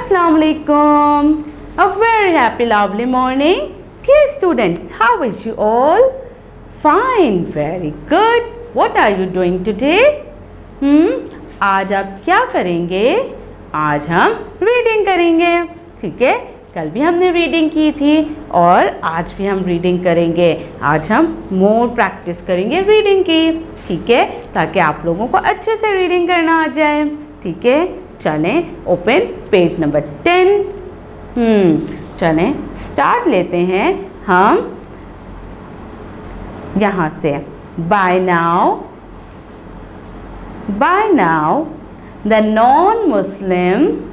Assalamu alaikum. A very happy, lovely morning. Dear students, how is you all? Fine, very good. What are you doing today? आज आप क्या करेंगे? आज हम reading करेंगे, ठीक है? कल भी हमने रीडिंग की थी और आज भी हम रीडिंग करेंगे. आज हम मोर प्रैक्टिस करेंगे रीडिंग की, ठीक है? ताकि आप लोगों को अच्छे से रीडिंग करना आ जाए, ठीक है? चलें ओपन पेज नंबर 10. चलें स्टार्ट लेते हैं हम यहाँ से. By now the non-Muslim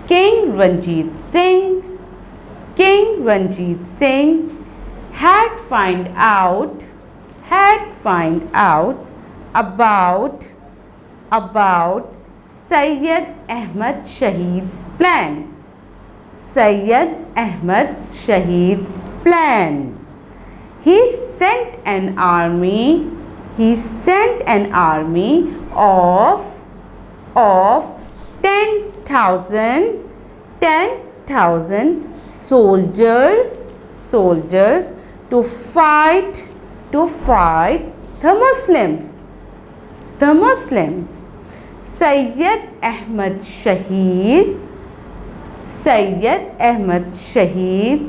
King Ranjit Singh had find out about Syed Ahmad Shahid's plan. He sent an army of 10,000 soldiers to fight the Muslims. Syed Ahmad Shahid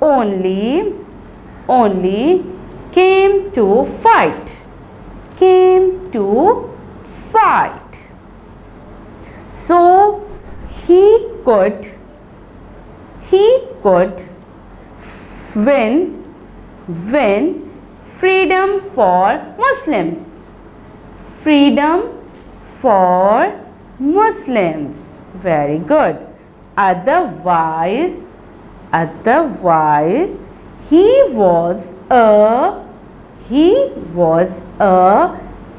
only came to fight. So he could win freedom for Muslims. Very good. Otherwise he was a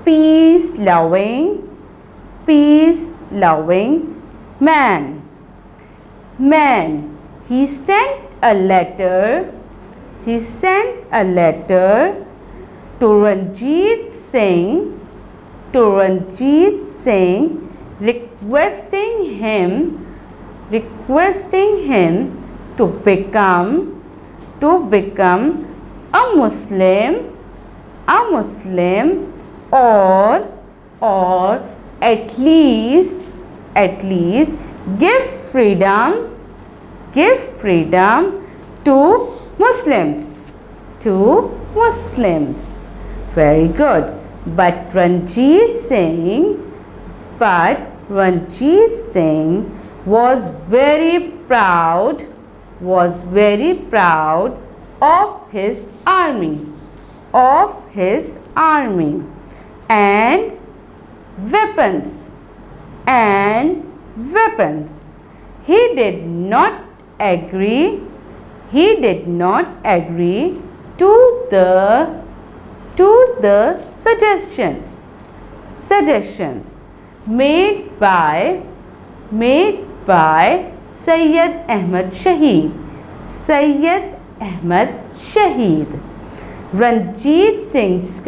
peace-loving man. He sent a letter to Ranjit Singh requesting him to become a Muslim or at least give freedom to Muslims. Very good. But Ranjit Singh was very proud of his army and weapons. He did not agree to the suggestions made by Syed Ahmad Shahid. Ranjit Singh's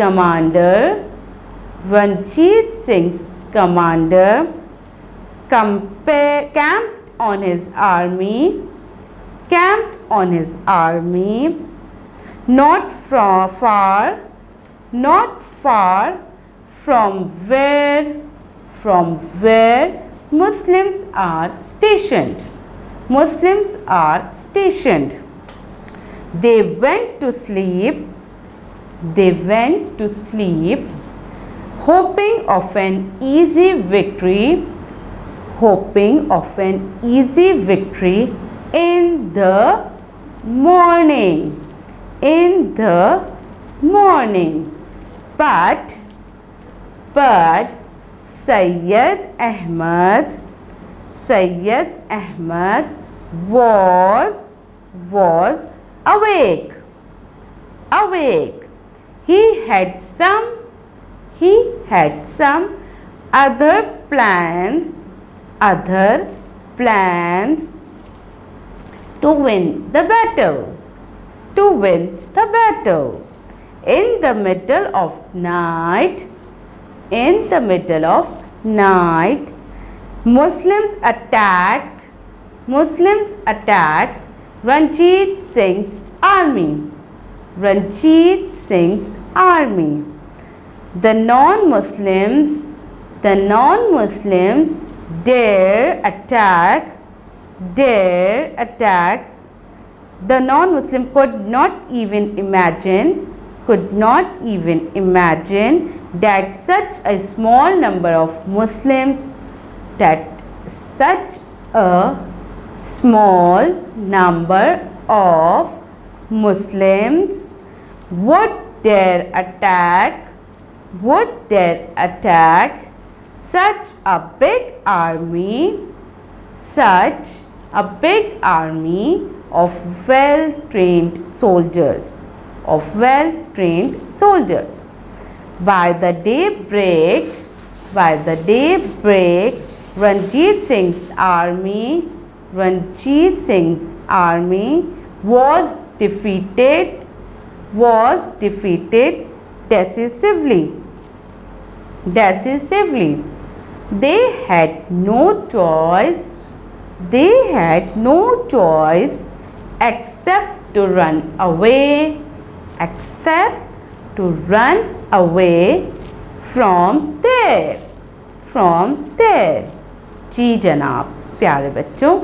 commander camped on his army not far from where Muslims are stationed. They went to sleep hoping of an easy victory in the morning. But Syed Ahmad was awake. He had some other plans to win the battle. In the middle of night, Muslims attack Ranjit Singh's army. Ranjit Singh's army. The non-Muslims dare attack. The non-Muslim could not even imagine that such a small number of Muslims would dare attack such a big army of well-trained soldiers. By the daybreak, Ranjit Singh's army was defeated decisively. They had no choice except to run away from there. जी जनाब। प्यारे बच्चों,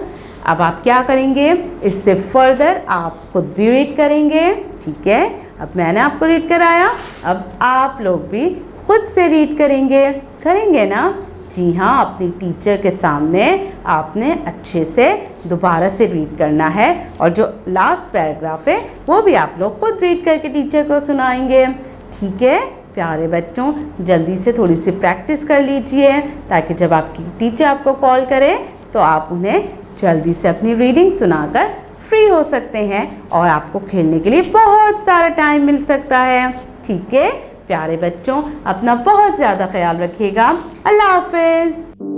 अब आप क्या करेंगे, इससे further आप खुद भी रीड करेंगे। ठीक है, अब मैंने आपको रीड कराया, अब आप लोग भी खुद से रीड करेंगे ना? जी हाँ, अपनी टीचर के सामने आपने अच्छे से दोबारा से रीड करना है, और जो लास्ट पैराग्राफ है वो भी आप लोग खुद रीड करके टीचर को सुनाएंगे। ठीक है प्यारे बच्चों, जल्दी से थोड़ी सी प्रैक्टिस कर लीजिए, ताकि जब आपकी टीचर आपको कॉल करे तो आप उन्हें जल्दी से अपनी रीडिंग सुनाकर फ्री हो सकते हैं, और आपको खेलने के लिए बहुत सारा टाइम मिल सकता है। ठीक है प्यारे बच्चों, अपना बहुत ज़्यादा ख्याल रखिएगा। अल्लाह हाफ़िज़।